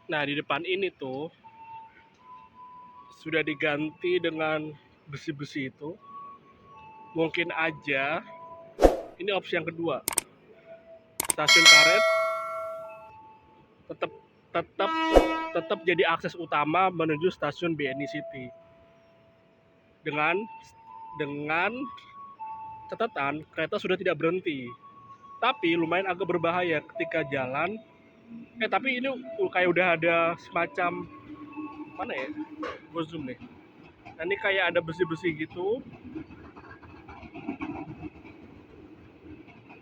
Nah, di depan ini tuh sudah diganti dengan besi-besi itu. Mungkin aja ini opsi yang kedua. Stasiun karet tetap tetap tetap jadi akses utama menuju stasiun BNI City. Dengan catatan kereta sudah tidak berhenti. Tapi lumayan agak berbahaya ketika jalan. Tapi ini kayak udah ada semacam mana ya? Gue zoom nih. Nah, ini kayak ada besi-besi gitu.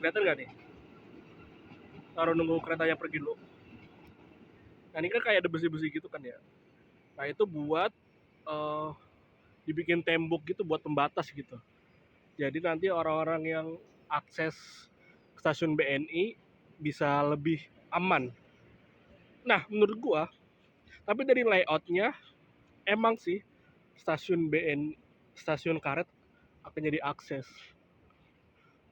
Kelihatan nggak nih? Taruh nunggu keretanya pergi dulu. Nah, ini kan kayak ada besi-besi gitu kan ya. Nah, itu buat eh, dibikin tembok gitu buat pembatas gitu. Jadi nanti orang-orang yang akses stasiun BNI bisa lebih aman. Nah, menurut gua, tapi dari layoutnya emang sih stasiun karet akan jadi akses.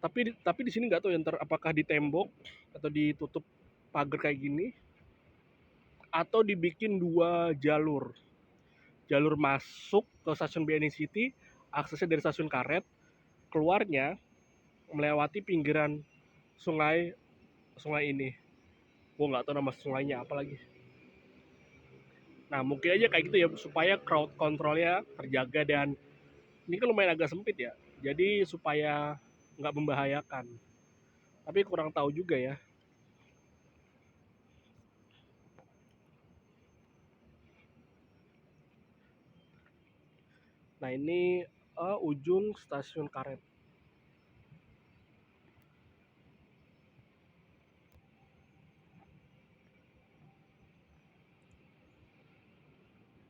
Tapi di sini nggak tahu ya ntar apakah ditembok atau ditutup pagar kayak gini atau dibikin dua jalur. Jalur masuk ke stasiun BNI City, aksesnya dari stasiun karet, keluarnya melewati pinggiran sungai sungai ini. Gue nggak tahu nama sungainya apa lagi. Nah, mungkin aja kayak gitu ya supaya crowd controlnya terjaga, dan ini kan lumayan agak sempit ya. Jadi supaya nggak membahayakan. Tapi kurang tahu juga ya. Nah, ini ujung stasiun karet.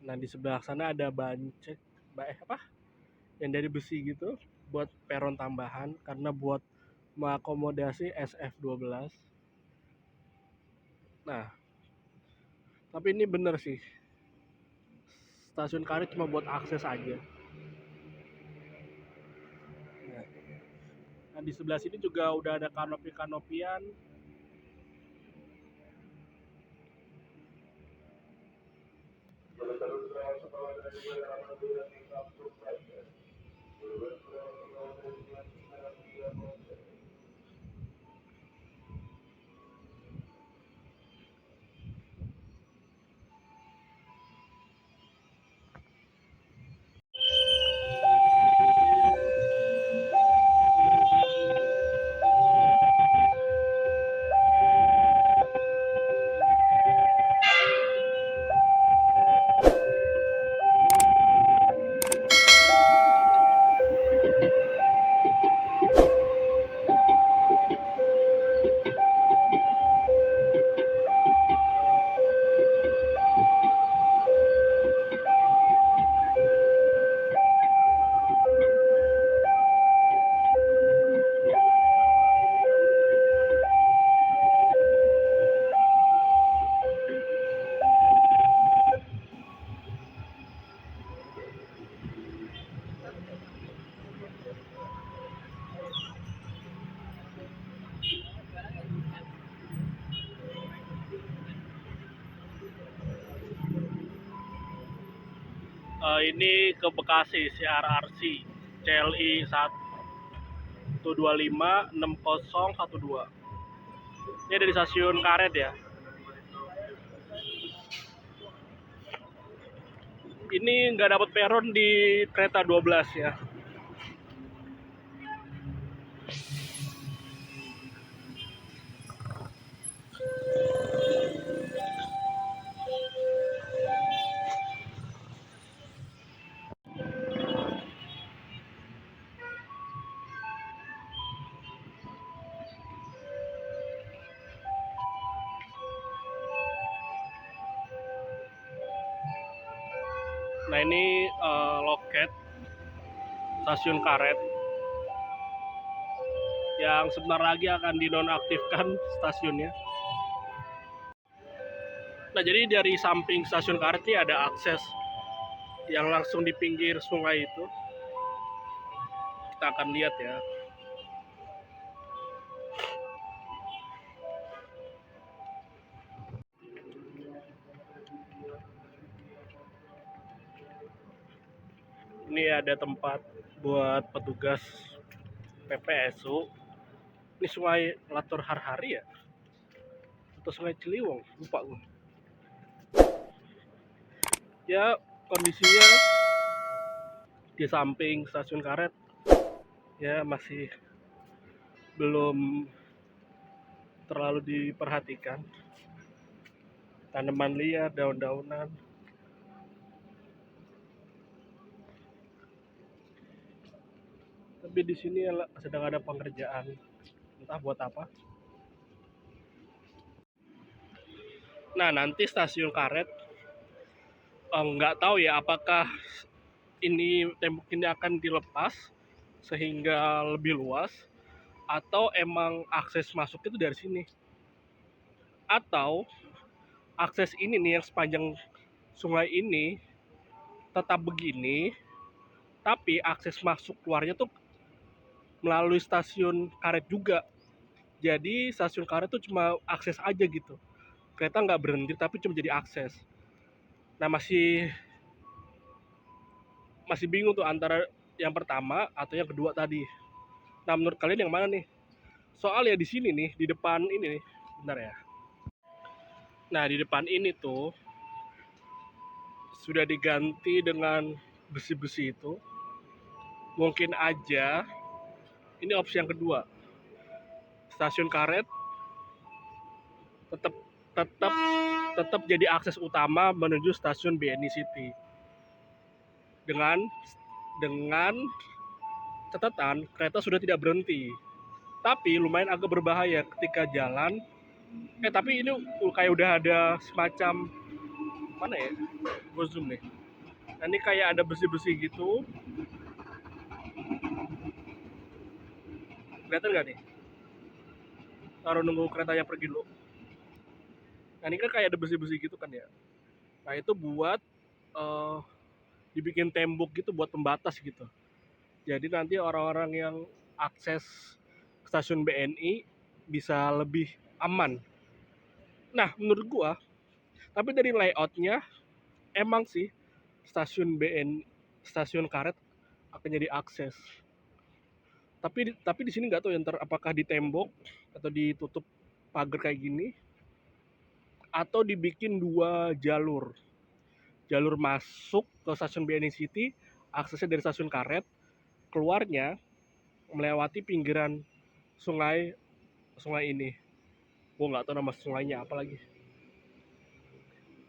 Nah, di sebelah sana ada bancek, apa? Yang dari besi gitu buat peron tambahan karena buat mengakomodasi SF12. Nah, tapi ini bener sih. Stasiun karet cuma buat akses aja. Nah, di sebelah sini juga udah ada kanopi-kanopian. Ini ke Bekasi, CRRC, CLI 1256012. Ini dari stasiun karet ya. Ini nggak dapat peron di kereta 12 ya. Nah, ini loket stasiun karet yang sebentar lagi akan dinonaktifkan stasiunnya. Nah, jadi dari samping stasiun karet ini ada akses yang langsung di pinggir sungai itu. Kita akan lihat ya. Ini ada tempat buat petugas PPSU. Ini Sungai Latur Harhari ya? Atau Sungai Ciliwung? Lupa gue. Ya, kondisinya di samping stasiun karet ya masih belum terlalu diperhatikan. Tanaman liar, daun-daunan. Tapi di sini sedang ada pengerjaan. Entah buat apa. Nah, nanti stasiun karet nggak tahu ya apakah ini tembok ini akan dilepas sehingga lebih luas atau emang akses masuk itu dari sini, atau akses ini nih yang sepanjang sungai ini tetap begini tapi akses masuk keluarnya tuh melalui stasiun karet juga. Jadi stasiun karet tuh cuma akses aja gitu, kereta nggak berhenti tapi cuma jadi akses. Nah, masih masih bingung tuh antara yang pertama atau yang kedua tadi. Nah, menurut kalian yang mana nih? Soal ya di sini nih, di depan ini nih, bentar ya. Nah, di depan ini tuh sudah diganti dengan besi-besi itu. Mungkin aja ini opsi yang kedua. Stasiun karet tetap tetap tetap jadi akses utama menuju stasiun BNI City. Dengan dengan catatan kereta sudah tidak berhenti. Tapi lumayan agak berbahaya ketika jalan. Tapi ini kayak udah ada semacam mana ya? Gue zoom nih. Nah, ini kayak ada besi-besi gitu. Kelihatan nggak nih? Taruh nunggu keretanya pergi dulu. Nah, ini kan kayak ada besi-besi gitu kan ya. Nah, itu buat uh, dibikin tembok gitu buat pembatas gitu. Jadi nanti orang-orang yang akses stasiun BNI bisa lebih aman. Nah, menurut gua, tapi dari layoutnya emang sih stasiun karet akan jadi akses. Tapi di sini nggak tahu ya ntar apakah ditembok atau ditutup pagar kayak gini atau dibikin dua jalur. Jalur masuk ke stasiun BNI City, aksesnya dari stasiun karet, keluarnya melewati pinggiran sungai sungai ini. Gue nggak tahu nama sungainya apa lagi.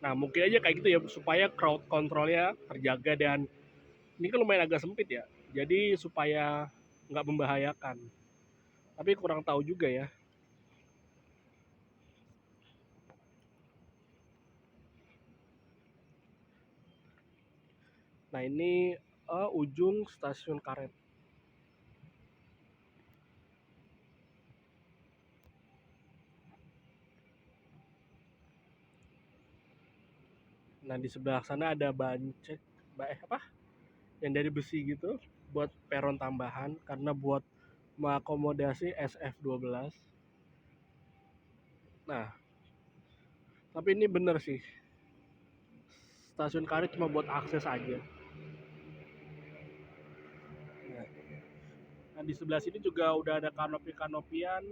Nah, mungkin aja kayak gitu ya supaya crowd controlnya terjaga, dan ini kan lumayan agak sempit ya. Jadi supaya nggak membahayakan. Tapi kurang tahu juga ya. Nah, ini ujung stasiun karet. Nah, di sebelah sana ada bancek, apa? Yang dari besi gitu buat peron tambahan karena buat mengakomodasi SF12. Nah, tapi ini bener sih. Stasiun karet cuma buat akses aja. Nah, di sebelah sini juga udah ada kanopi-kanopian.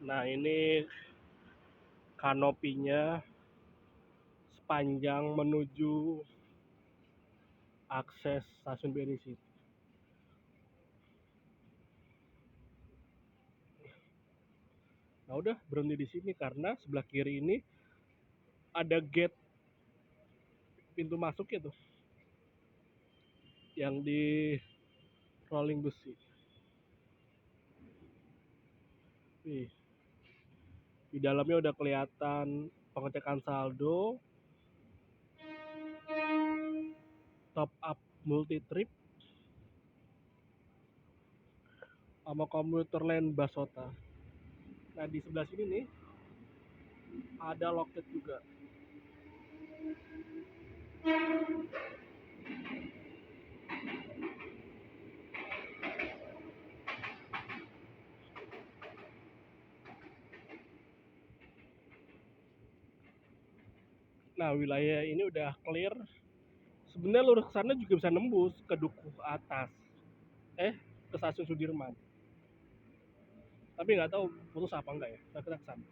Nah, ini kanopinya sepanjang menuju akses stasiun BNI City. Nah, udah berhenti di sini karena sebelah kiri ini ada gate pintu masuknya tuh yang di rolling besi. Nih, di dalamnya udah kelihatan pengecekan saldo, top up multi trip, sama komuter lain Basota. Nah di sebelah sini nih ada loket juga. Nah wilayah ini udah clear. Sebenarnya lurus ke sana juga bisa nembus ke Dukuh atas, ke stasiun Sudirman. Tapi nggak tahu putus apa enggak ya. Kita ke sana.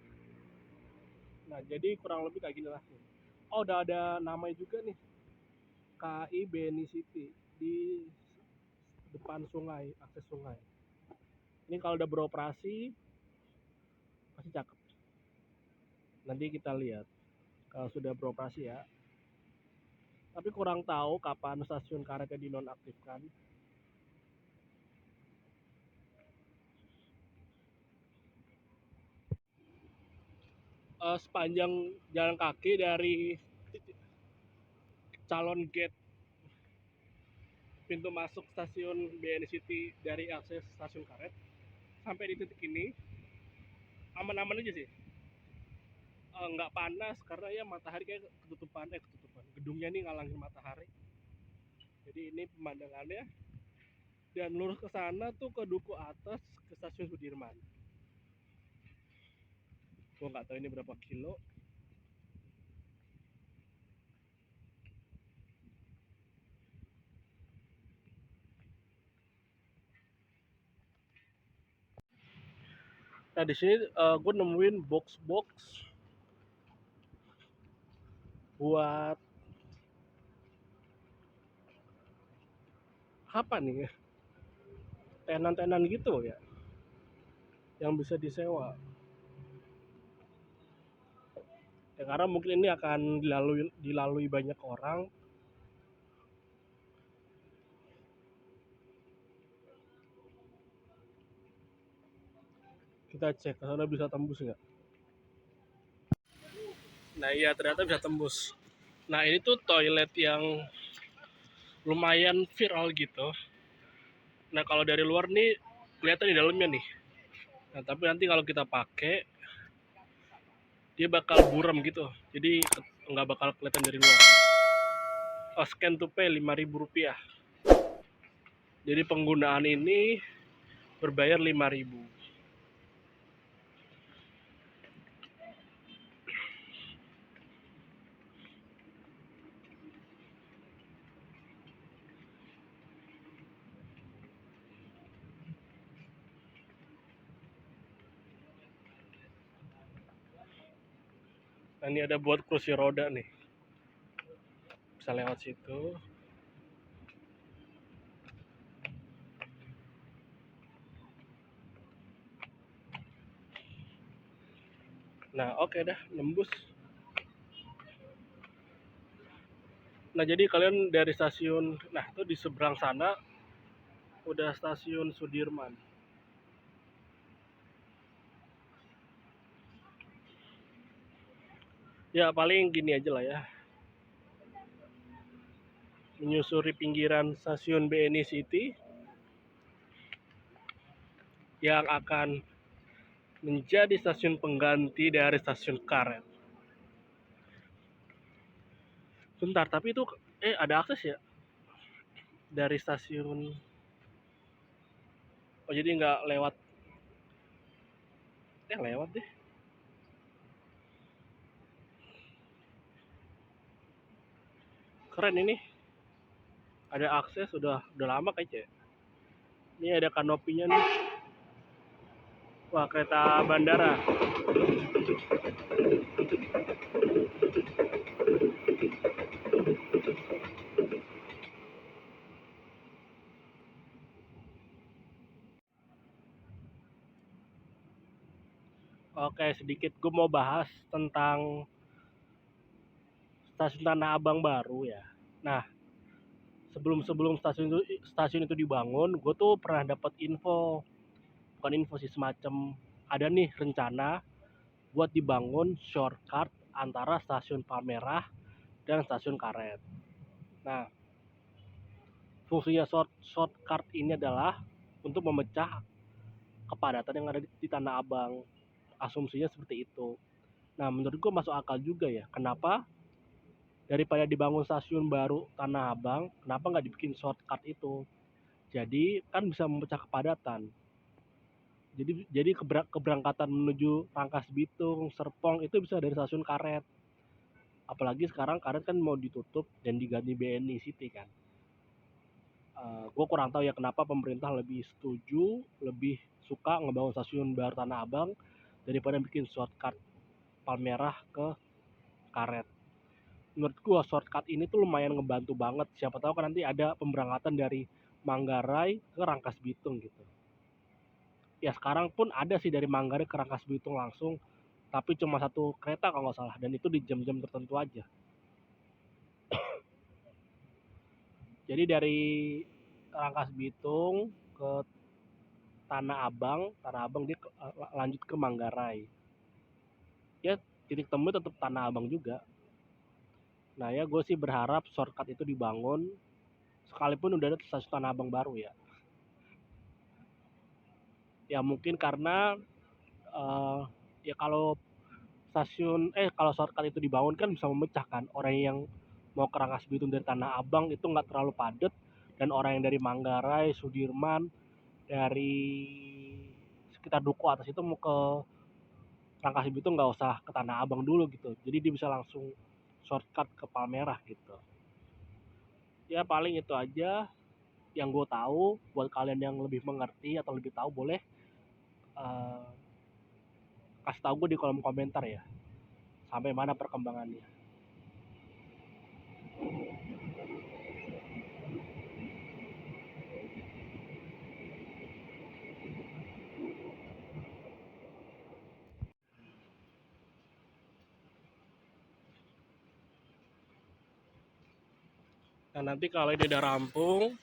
Nah jadi kurang lebih kayak gini lah. Oh udah ada namanya juga nih, KI BNI City di depan sungai, akses sungai. Ini kalau udah beroperasi pasti cakep. Nanti kita lihat kalau sudah beroperasi ya. Tapi kurang tahu kapan stasiun karetnya dinonaktifkan. Sepanjang jalan kaki dari calon gate pintu masuk stasiun BNI City dari akses stasiun karet sampai di titik ini aman-aman aja sih. Nggak panas karena ya matahari kayak ketutupan gedungnya nih ngalangin matahari, jadi ini pemandangannya. Dan lurus ke sana tuh ke Duku atas ke stasiun Sudirman. Gua nggak tahu ini berapa kilo. Nah di sini gue nemuin box buat apa nih, tenan-tenan gitu ya, yang bisa disewa. Ya karena mungkin ini akan dilalui banyak orang. Kita cek ke sana bisa tembus nggak. Nah iya ternyata bisa tembus. Nah ini tuh toilet yang lumayan viral gitu. Nah kalau dari luar nih kelihatan di dalamnya nih. Nah tapi nanti kalau kita pakai dia bakal buram gitu. Jadi nggak bakal kelihatan dari luar. Scan to pay Rp5.000. Jadi penggunaan ini berbayar Rp5.000. Nah ini ada buat kursi roda nih. Bisa lewat situ. Nah oke dah, nembus. Nah jadi kalian dari stasiun, nah itu di seberang sana udah stasiun Sudirman. Ya paling gini aja lah ya, menyusuri pinggiran stasiun BNI City yang akan menjadi stasiun pengganti dari stasiun karet. Bentar, tapi itu ada akses ya dari stasiun. Oh jadi nggak lewat, lewat deh. Keren ini, ada akses udah lama kayaknya. Ini ada kanopinya nih. Wah kereta bandara. Oke sedikit gue mau bahas tentang stasiun Tanah Abang baru ya. Nah sebelum stasiun itu dibangun, gue tuh pernah dapat info, bukan info sih, semacam ada nih rencana buat dibangun shortcut antara stasiun Palmerah dan stasiun Karet. Nah fungsinya shortcut ini adalah untuk memecah kepadatan yang ada di Tanah Abang asumsinya seperti itu. Nah, menurut gue masuk akal juga ya. Kenapa daripada dibangun stasiun baru Tanah Abang, kenapa nggak dibikin shortcut itu? Jadi kan bisa memecah kepadatan. Jadi keberangkatan menuju Rangkas Bitung, Serpong itu bisa dari stasiun Karet. Apalagi sekarang Karet kan mau ditutup dan diganti BNI City kan. Gue kurang tahu ya kenapa pemerintah lebih setuju, lebih suka ngebangun stasiun baru Tanah Abang daripada bikin shortcut Palmerah ke Karet. Menurut gue shortcut ini tuh lumayan ngebantu banget. Siapa tahu kan nanti ada pemberangkatan dari Manggarai ke Rangkas Bitung gitu. Ya sekarang pun ada sih dari Manggarai ke Rangkas Bitung langsung, tapi cuma satu kereta kalau nggak salah, dan itu di jam-jam tertentu aja. Jadi dari Rangkas Bitung ke Tanah Abang dia lanjut ke Manggarai. Ya titik temu tetap Tanah Abang juga. Nah ya gue sih berharap shortcut itu dibangun, sekalipun udah ada stasiun Tanah Abang baru ya. Ya mungkin karena uh, ya kalau shortcut itu dibangun kan bisa memecahkan orang yang mau ke Rangkas Bitung dari Tanah Abang itu nggak terlalu padat, dan orang yang dari Manggarai, Sudirman, dari sekitar Duku atas itu mau ke Rangkas Bitung nggak usah ke Tanah Abang dulu gitu, jadi dia bisa langsung shortcut ke Palmerah gitu. Ya paling itu aja yang gue tahu. Buat kalian yang lebih mengerti atau lebih tahu boleh uh, kasih tahu gue di kolom komentar ya, sampai mana perkembangannya. Nah nanti kalau ini udah rampung,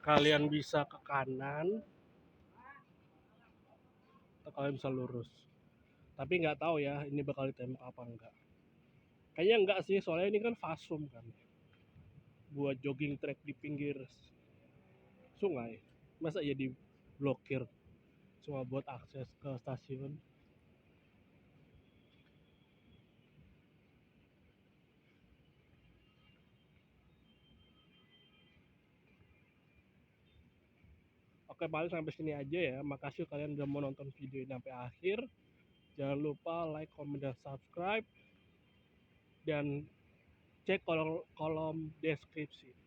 kalian bisa ke kanan atau kalian bisa lurus. Tapi nggak tahu ya ini bakal ditembak apa enggak. Kayaknya enggak sih, soalnya ini kan fasum kan, buat jogging track di pinggir sungai. Masa ya diblokir cuma buat akses ke stasiun. Oke, paling sampai sini aja ya. Makasih kalian udah mau nonton video ini sampai akhir. Jangan lupa like, comment, dan subscribe. Dan cek kolom deskripsi.